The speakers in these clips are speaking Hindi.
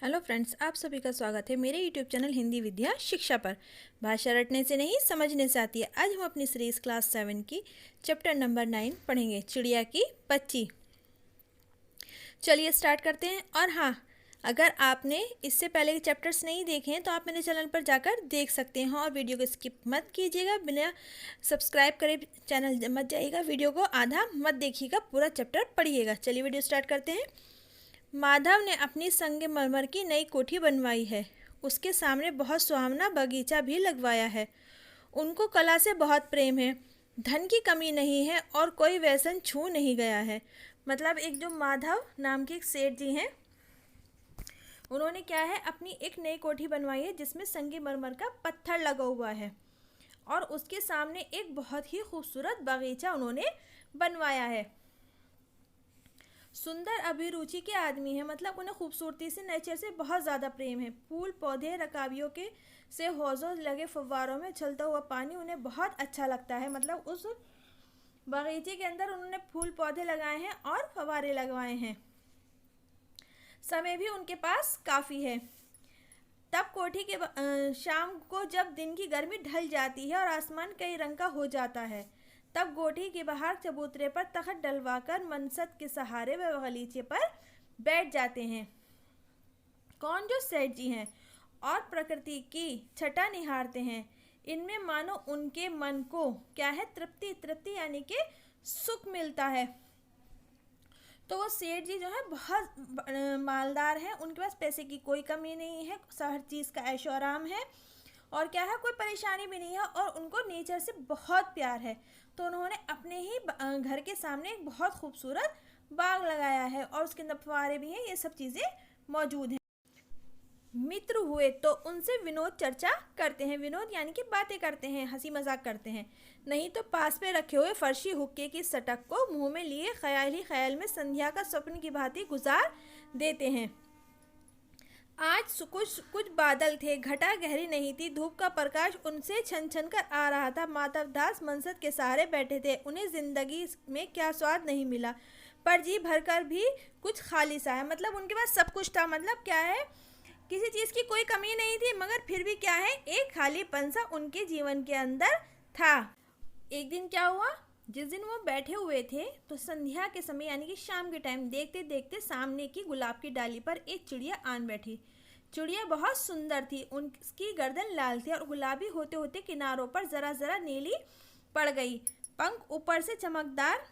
हेलो फ्रेंड्स, आप सभी का स्वागत है मेरे यूट्यूब चैनल हिंदी विद्या शिक्षा पर। भाषा रटने से नहीं, समझने से आती है। आज हम अपनी सीरीज क्लास 7 की चैप्टर नंबर 9 पढ़ेंगे, चिड़िया की बच्ची। चलिए स्टार्ट करते हैं। और हाँ, अगर आपने इससे पहले के चैप्टर्स नहीं देखे हैं तो आप मेरे चैनल पर जाकर देख सकते हैं। और वीडियो को स्किप मत कीजिएगा, बिना सब्सक्राइब करे चैनल मत जाइएगा, वीडियो को आधा मत देखिएगा, पूरा चैप्टर पढ़िएगा। चलिए वीडियो स्टार्ट करते हैं। माधव ने अपनी संगमरमर की नई कोठी बनवाई है। उसके सामने बहुत सुहावना बगीचा भी लगवाया है। उनको कला से बहुत प्रेम है। धन की कमी नहीं है और कोई व्यसन छू नहीं गया है। मतलब एक जो माधव नाम के एक सेठ जी हैं, उन्होंने क्या है, अपनी एक नई कोठी बनवाई है जिसमें संगमरमर का पत्थर लगा हुआ है और उसके सामने एक बहुत ही खूबसूरत बगीचा उन्होंने बनवाया है। सुंदर अभिरुचि के आदमी है, मतलब उन्हें खूबसूरती से, नेचर से बहुत ज़्यादा प्रेम है। फूल पौधे, रकाबियों के से हौजों लगे फव्वारों में चलता हुआ पानी उन्हें बहुत अच्छा लगता है। मतलब उस बगीचे के अंदर उन्होंने फूल पौधे लगाए हैं और फव्वारे लगवाए हैं। समय भी उनके पास काफ़ी है। तब कोठी के शाम को जब दिन की गर्मी ढल जाती है और आसमान कई रंग का हो जाता है, तब कोठी के बाहर चबूतरे पर तख्त डलवाकर मनसत के सहारे वे बगीचे पर बैठ जाते हैं। कौन? जो सेठ जी हैं, और प्रकृति की छटा निहारते हैं। इनमें मानो उनके मन को क्या है, तृप्ति तृप्ति यानी कि सुख मिलता है। तो वो सेठ जी जो है बहुत मालदार हैं, उनके पास पैसे की कोई कमी नहीं है, हर चीज़ का ऐशो आराम है और क्या है, कोई परेशानी भी नहीं है और उनको नेचर से बहुत प्यार है। तो उन्होंने अपने ही घर के सामने एक बहुत खूबसूरत बाग लगाया है और उसके अंदर फव्वारे भी हैं, ये सब चीज़ें मौजूद हैं। मित्र हुए तो उनसे विनोद चर्चा करते हैं। विनोद यानी कि बातें करते हैं, हंसी मजाक करते हैं। नहीं तो पास पे रखे हुए फर्शी हुक्के की सटक को मुंह में लिए ख्याल ही ख्याल में संध्या का स्वप्न की भांति गुजार देते हैं। आज कुछ कुछ बादल थे, घटा गहरी नहीं थी, धूप का प्रकाश उनसे छन छन कर आ रहा था। माधव दास मनसत के सहारे बैठे थे। उन्हें जिंदगी में क्या स्वाद नहीं मिला, पर जी भरकर भी कुछ खाली सा है। मतलब उनके पास सब कुछ था, मतलब क्या है, किसी चीज़ की कोई कमी नहीं थी, मगर फिर भी क्या है, एक खालीपन सा उनके जीवन के अंदर था। एक दिन क्या हुआ, जिस दिन वो बैठे हुए थे तो संध्या के समय यानी कि शाम के टाइम देखते देखते सामने की गुलाब की डाली पर एक चिड़िया आन बैठी। चिड़िया बहुत सुंदर थी, उसकी गर्दन लाल थी और गुलाबी होते होते किनारों पर जरा जरा नीली पड़ गई। पंख ऊपर से चमकदार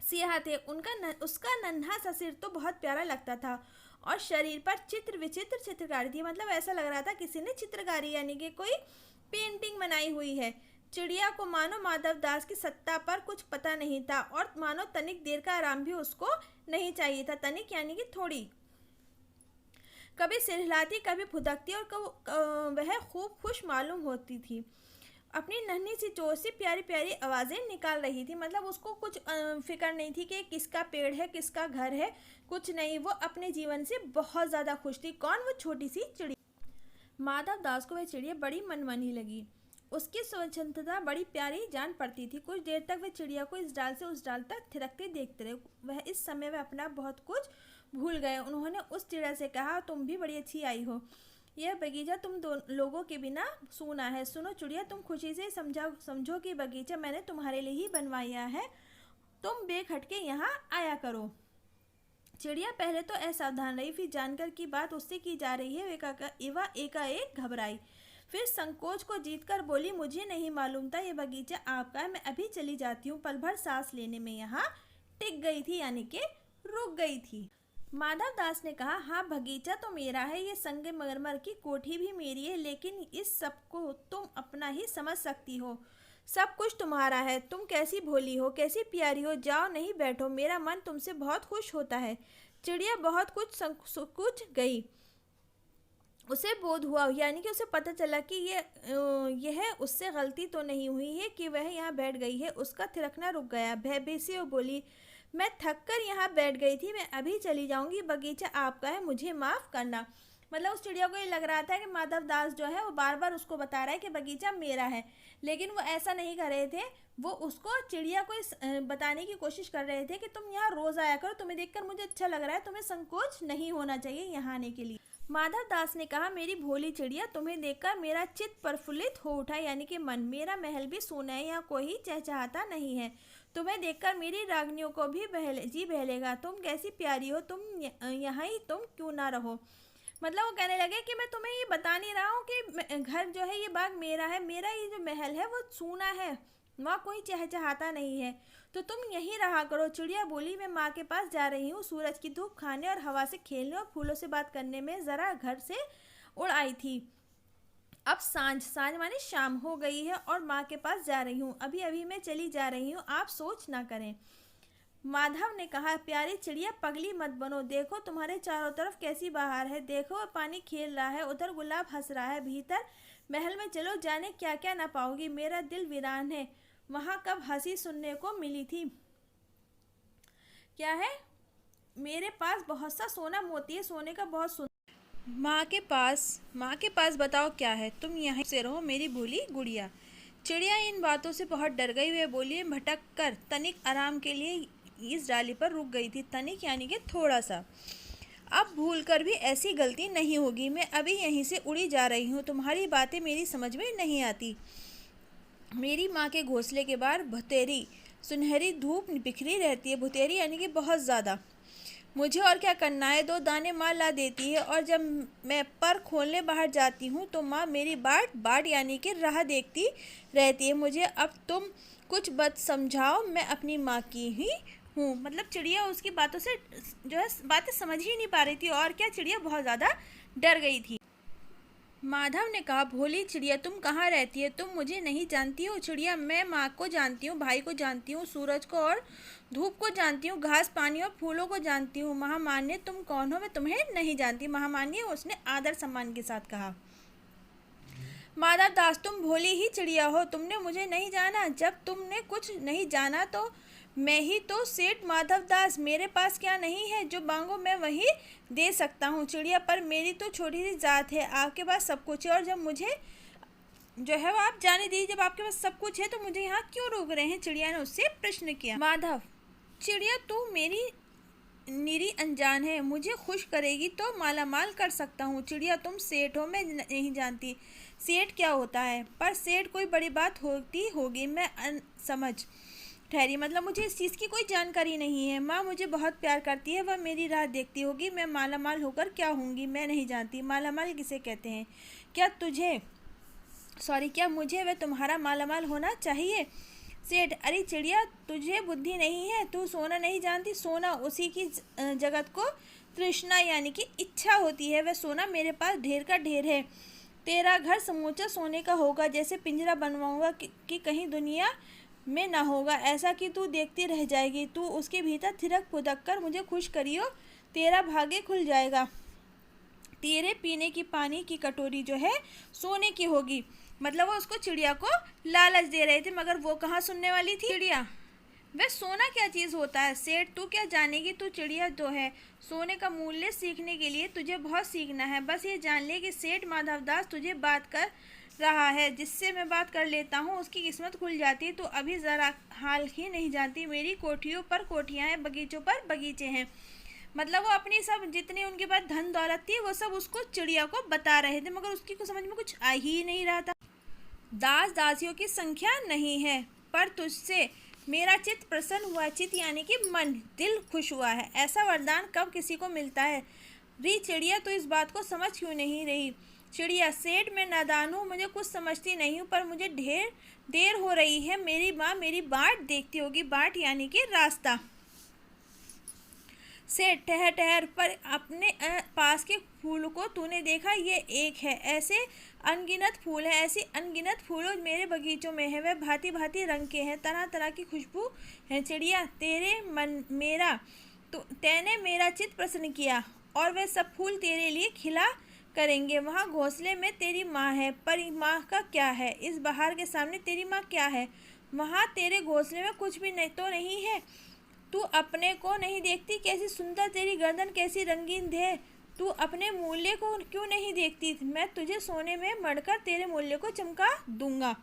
सियाह थे। उसका नन्हा सा सिर तो बहुत प्यारा लगता था और शरीर पर चित्र विचित्र चित्रकारी थी। मतलब ऐसा लग रहा था किसी ने चित्रकारी यानी कि कोई पेंटिंग बनाई हुई है। चिड़िया को मानो माधव दास की सत्ता पर कुछ पता नहीं था और मानो तनिक देर का आराम भी उसको नहीं चाहिए था। तनिक यानी कि थोड़ी। कभी सिर हिलाती, कभी फुदकती और वह खूब खुश मालूम होती थी। अपनी नन्ही सी चोट से प्यारी प्यारी आवाज़ें निकाल रही थी। मतलब उसको कुछ फिक्र नहीं थी कि किसका पेड़ है, किसका घर है, कुछ नहीं। वो अपने जीवन से बहुत ज़्यादा खुश थी। कौन? वो छोटी सी चिड़िया। माधव दास को वह चिड़िया बड़ी मनमानी लगी। उसकी स्वच्छंदता बड़ी प्यारी जान पड़ती थी। कुछ देर तक वह चिड़िया को इस डाल से उस डाल तक थिरकते देखते रहे। वह इस समय वह अपना बहुत कुछ भूल गए। उन्होंने उस चिड़िया से कहा, तुम भी बड़ी अच्छी आई हो। यह बगीचा तुम दो लोगों के बिना सूना है। सुनो चिड़िया, तुम खुशी से समझो कि बगीचा मैंने तुम्हारे लिए ही बनवाया है। तुम बेखटके यहाँ आया करो। चिड़िया पहले तो असावधान रही, फिर जानकर की बात उससे की जा रही है वह एकाएक घबराई। फिर संकोच को जीतकर बोली, मुझे नहीं मालूम था ये बगीचा आपका है, मैं अभी चली जाती हूँ। पल भर सांस लेने में यहाँ टिक गई थी, यानी कि रुक गई थी। माधव दास ने कहा, हाँ बगीचा तो मेरा है, ये संगमरमर की कोठी भी मेरी है, लेकिन इस सब को तुम अपना ही समझ सकती हो। सब कुछ तुम्हारा है। तुम कैसी भोली हो, कैसी प्यारी हो। जाओ, नहीं बैठो, मेरा मन तुमसे बहुत खुश होता है। चिड़िया बहुत कुछ गई। उसे बोध हुआ, यानी कि उसे पता चला कि यह उससे गलती तो नहीं हुई है कि वह यहाँ बैठ गई है। उसका थिरकना रुक गया। भयभीत बोली, मैं थक कर यहाँ बैठ गई थी, मैं अभी चली जाऊंगी। बगीचा आपका है, मुझे माफ़ करना। मतलब उस चिड़िया को ये लग रहा था कि माधव दास जो है वो बार बार उसको बता रहा है कि बगीचा मेरा है, लेकिन वो ऐसा नहीं कर रहे थे। वो उसको चिड़िया को बताने की कोशिश कर रहे थे कि तुम यहाँ रोज़ आया करो, तुम्हें देखकर मुझे अच्छा लग रहा है, तुम्हें संकोच नहीं होना चाहिए यहाँ आने के लिए। माधव दास ने कहा, मेरी भोली चिड़िया, तुम्हें देखकर मेरा चित्त प्रफुल्लित हो उठा, यानी कि मन, मेरा महल भी सोना है, यहाँ कोई चहचहाता नहीं है। तुम्हें देखकर मेरी रागनियों को भी जी बहलेगा। तुम कैसी प्यारी हो, तुम यहाँ ही तुम क्यों ना रहो। मतलब वो कहने लगे कि मैं तुम्हें ये बता नहीं रहा हूँ कि घर जो है ये बाग मेरा है, मेरा ये जो महल है वो सूना है, वहाँ कोई चहचहाता नहीं है, तो तुम यहीं रहा करो। चिड़िया बोली, मैं माँ के पास जा रही हूँ, सूरज की धूप खाने और हवा से खेलने और फूलों से बात करने में ज़रा घर से उड़ आई थी। अब सांझ सांझ माने शाम हो गई है और माँ के पास जा रही हूँ, अभी अभी मैं चली जा रही हूँ, आप सोच ना करें। माधव ने कहा, प्यारी चिड़िया, पगली मत बनो, देखो तुम्हारे चारों तरफ कैसी बहार है, देखो पानी खेल रहा है, उधर गुलाब हंस रहा है, भीतर महल में चलो, जाने क्या क्या ना पाओगी। मेरा दिल वीरान है, वहाँ कब हंसी सुनने को मिली थी। क्या है, मेरे पास बहुत सा सोना मोती है, सोने का बहुत सुन। माँ के पास बताओ क्या है, तुम यहीं से रहो मेरी भोली गुड़िया। चिड़िया इन बातों से बहुत डर गई। वे बोली, भटक कर तनिक आराम के लिए इस डाली पर रुक गई थी। तनिक यानी कि थोड़ा सा। अब भूल कर भी ऐसी गलती नहीं होगी, मैं अभी यहीं से उड़ी जा रही हूँ, तुम्हारी बातें मेरी समझ में नहीं आती। मेरी माँ के घोंसले के बाहर भुतेरी सुनहरी धूप बिखरी रहती है। भुतेरी यानी कि बहुत ज़्यादा। मुझे और क्या करना है, 2 दाने माँ ला देती है, और जब मैं पर खोलने बाहर जाती हूँ तो माँ मेरी बाट यानी कि राह देखती रहती है। मुझे अब तुम कुछ बात समझाओ, मैं अपनी माँ की ही हूँ। मतलब चिड़िया उसकी बातों से जो है बातें समझ ही नहीं पा रही थी, और क्या, चिड़िया बहुत ज़्यादा डर गई थी। माधव ने कहा, भोली चिड़िया, तुम कहाँ रहती है, तुम मुझे नहीं जानती हो। चिड़िया, मैं माँ को जानती हूँ, भाई को जानती हूँ, सूरज को और धूप को जानती हूँ, घास पानी और फूलों को जानती हूँ। महामान्य, तुम कौन हो, मैं तुम्हें नहीं जानती। महामान्य, उसने आदर सम्मान के साथ कहा। माधव दास, तुम भोली ही चिड़िया हो, तुमने मुझे नहीं जाना। जब तुमने कुछ नहीं जाना तो मैं ही तो सेठ माधव दास, मेरे पास क्या नहीं है, जो मांगो मैं वही दे सकता हूँ। चिड़िया, पर मेरी तो छोटी सी जात है, आपके पास सब कुछ है, और जब मुझे जो है वो आप जाने दीजिए, जब आपके पास सब कुछ है तो मुझे यहाँ क्यों रोक रहे हैं। चिड़िया ने उससे प्रश्न किया। माधव, चिड़िया, तू मेरी निरी अनजान है, मुझे खुश करेगी तो मालामाल कर सकता हूँ। चिड़िया, तुम सेठ हो, मैं नहीं जानती सेठ क्या होता है, पर सेठ कोई बड़ी बात होती होगी, मैं समझ ठहरी। मतलब मुझे इस चीज़ की कोई जानकारी नहीं है। माँ मुझे बहुत प्यार करती है, वह मेरी राह देखती होगी, मैं मालामाल होकर क्या होंगी, मैं नहीं जानती मालामाल किसे कहते हैं। क्या मुझे वह तुम्हारा मालामाल होना चाहिए। सेठ, अरे चिड़िया, तुझे बुद्धि नहीं है, तू सोना नहीं जानती। सोना उसी की जगत को तृष्णा यानी कि इच्छा होती है, वह सोना मेरे पास ढेर का ढेर है। तेरा घर समूचा सोने का होगा, जैसे पिंजरा बनवाऊंगा कि कहीं दुनिया में ना होगा, ऐसा कि तू देखती रह जाएगी। तू उसके भीतर थिरक फुदक कर मुझे खुश करियो, तेरा भाग्य खुल जाएगा। तेरे पीने की पानी की कटोरी जो है सोने की होगी। मतलब वो उसको चिड़िया को लालच दे रहे थे, मगर वो कहाँ सुनने वाली थी। चिड़िया, वह सोना क्या चीज़ होता है सेठ, तू क्या जानेगी, तू चिड़िया तो है। सोने का मूल्य सीखने के लिए तुझे बहुत सीखना है। बस ये जान ले कि सेठ माधवदास तुझे बात कर रहा है, जिससे मैं बात कर लेता हूँ उसकी किस्मत खुल जाती। तो अभी ज़रा हाल ही नहीं जानती, मेरी कोठियों पर कोठियाँ हैं, बगीचों पर बगीचे हैं। मतलब वो अपनी सब जितनी उनके पास धन दौलत थी वो सब उसको चिड़िया को बता रहे थे, मगर उसकी कुछ समझ में कुछ आ ही नहीं रहा था। दास दासियों की संख्या नहीं है, पर तुझसे मेरा चित्त प्रसन्न हुआ। चित्त यानी कि मन, दिल खुश हुआ है। ऐसा वरदान कब किसी को मिलता है। री चिड़िया, तो इस बात को समझ क्यों नहीं रही। चिड़िया, सेठ मैं नादान हूँ, मुझे कुछ समझती नहीं हूँ, पर मुझे ढेर देर हो रही है, मेरी माँ मेरी बाट देखती होगी। बाट यानी कि रास्ता। सेठ, ठहर ठहर, पर अपने पास के फूल को तूने देखा, ये एक है, ऐसे अनगिनत फूल है, ऐसी अनगिनत फूलों मेरे बगीचों में है, वह भांति भांति रंग के हैं, तरह तरह की खुशबू है। चिड़िया, तैने मेरा चित्त प्रसन्न किया, और वह सब फूल तेरे लिए खिला करेंगे। वहाँ घोंसले में तेरी माँ है, पर माँ का क्या है, इस बहार के सामने तेरी माँ क्या है। वहाँ तेरे घोंसले में कुछ भी नहीं है, तू अपने को नहीं देखती, कैसी सुंदर तेरी गर्दन, कैसी रंगीन देह, तू अपने मूल्य को क्यों नहीं देखती? मैं तुझे सोने में मढ़कर तेरे मूल्य को चमका दूंगा,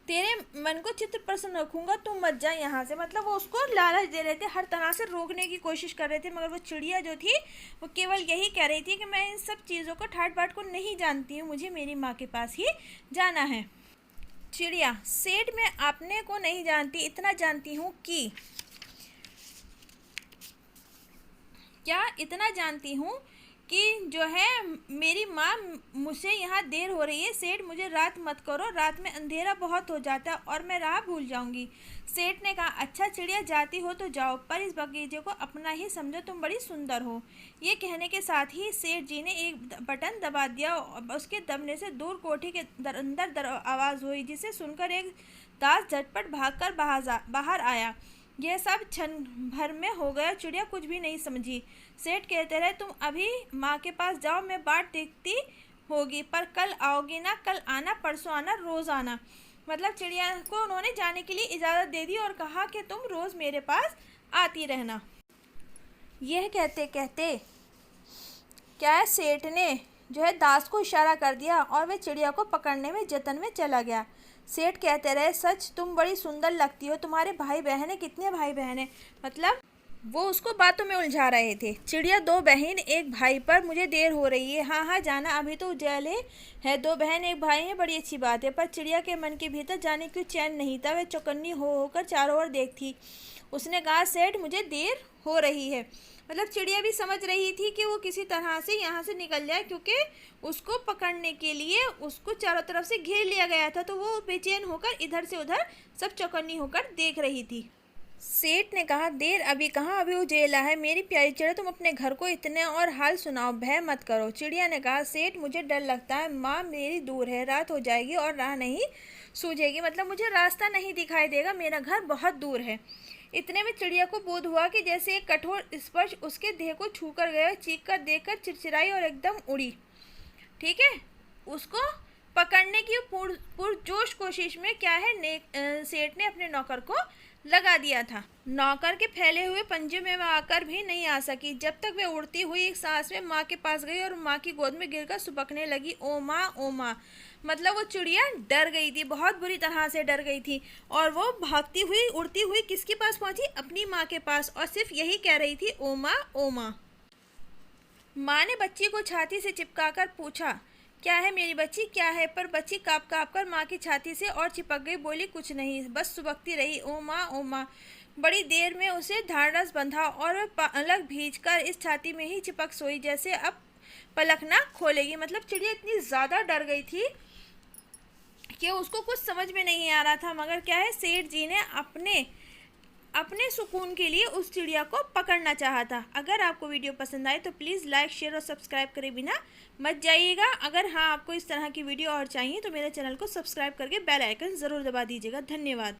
तेरे मन को चित्त प्रसन्न रखूंगा, तुम मत जा यहाँ से। मतलब वो उसको लालच दे रहे थे, हर तरह से रोकने की कोशिश कर रहे थे, मगर वो चिड़िया जो थी वो केवल यही कह रही थी कि मैं इन सब चीज़ों को ठाट बाट को नहीं जानती हूँ, मुझे मेरी माँ के पास ही जाना है। चिड़िया, सेठ मैं अपने को नहीं जानती, इतना जानती हूँ कि क्या इतना जानती हूँ कि जो है मेरी माँ मुझसे यहाँ देर हो रही है। सेठ मुझे रात मत करो, रात में अंधेरा बहुत हो जाता है और मैं राह भूल जाऊँगी। सेठ ने कहा, अच्छा चिड़िया जाती हो तो जाओ, पर इस बगीचे को अपना ही समझो, तुम बड़ी सुंदर हो। ये कहने के साथ ही सेठ जी ने एक बटन दबा दिया। उसके दबने से दूर कोठी के अंदर आवाज़ हुई, जिसे सुनकर एक दास झटपट भागकर बाहर आया। यह सब क्षण भर में हो गया। चिड़िया कुछ भी नहीं समझी। सेठ कहते रहे, तुम अभी माँ के पास जाओ, मैं बाट देखती होगी, पर कल आओगी ना? कल आना, परसों आना, रोज़ आना। मतलब चिड़िया को उन्होंने जाने के लिए इजाज़त दे दी और कहा कि तुम रोज़ मेरे पास आती रहना। यह कहते कहते क्या है, सेठ ने जो है दास को इशारा कर दिया और वह चिड़िया को पकड़ने में जतन में चला गया। सेठ कहते रहे, सच तुम बड़ी सुंदर लगती हो, तुम्हारे भाई बहन है? कितने भाई बहन है? मतलब वो उसको बातों में उलझा रहे थे। चिड़िया, 2 बहन 1 भाई, पर मुझे देर हो रही है। हाँ हाँ जाना, अभी तो उजाले है। 2 बहन 1 भाई है, बड़ी अच्छी बात है। पर चिड़िया के मन के भीतर जाने क्यों चैन नहीं था। वह चौकन्नी हो होकर चारों ओर देखती। उसने कहा, सेठ मुझे देर हो रही है। मतलब चिड़िया भी समझ रही थी कि वो किसी तरह से यहाँ से निकल जाए, क्योंकि उसको पकड़ने के लिए उसको चारों तरफ से घेर लिया गया था। तो वो बेचैन होकर इधर से उधर सब चौकन्नी होकर देख रही थी। सेठ ने कहा, देर अभी कहाँ, अभी उजेला है। मेरी प्यारी चिड़िया, तुम अपने घर को इतने और हाल सुनाओ, भय मत करो। चिड़िया ने कहा, सेठ मुझे डर लगता है, माँ मेरी दूर है, रात हो जाएगी और राह नहीं सूझेगी। मतलब मुझे रास्ता नहीं दिखाई देगा, मेरा घर बहुत दूर है। इतने में चिड़िया को बोध हुआ कि जैसे एक कठोर स्पर्श उसके देह को छू कर गया। चीख कर देखकर चिड़चिड़ाई और एकदम उड़ी। ठीक है, उसको पकड़ने की पुरजोश कोशिश में क्या है, सेठ ने अपने नौकर को लगा दिया था। नौकर के फैले हुए पंजे में वह आकर भी नहीं आ सकी, जब तक वह उड़ती हुई एक सांस में माँ के पास गई और माँ की गोद में गिरकर सुबकने लगी, ओ माँ ओ माँ। मतलब वो चिड़िया डर गई थी, बहुत बुरी तरह से डर गई थी, और वो भागती हुई उड़ती हुई किसके पास पहुंची? अपनी माँ के पास, और सिर्फ यही कह रही थी, ओ माँ ओ माँ। माँ ने बच्ची को छाती से चिपकाकर पूछा, क्या है मेरी बच्ची, क्या है? पर बच्ची काँप काँप कर माँ की छाती से और चिपक गई, बोली कुछ नहीं, बस सुबकती रही, ओ माँ ओ माँ। बड़ी देर में उसे ढाढ़स बंधा और पलक भींचकर इस छाती में ही चिपक सोई, जैसे अब पलक ना खोलेगी। मतलब चिड़िया इतनी ज़्यादा डर गई थी कि उसको कुछ समझ में नहीं आ रहा था, मगर क्या है, सेठ जी ने अपने सुकून के लिए उस चिड़िया को पकड़ना चाहा था। अगर आपको वीडियो पसंद आए तो प्लीज़ लाइक शेयर और सब्सक्राइब करे बिना मत जाइएगा। अगर हाँ आपको इस तरह की वीडियो और चाहिए तो मेरे चैनल को सब्सक्राइब करके बेल आइकन ज़रूर दबा दीजिएगा। धन्यवाद।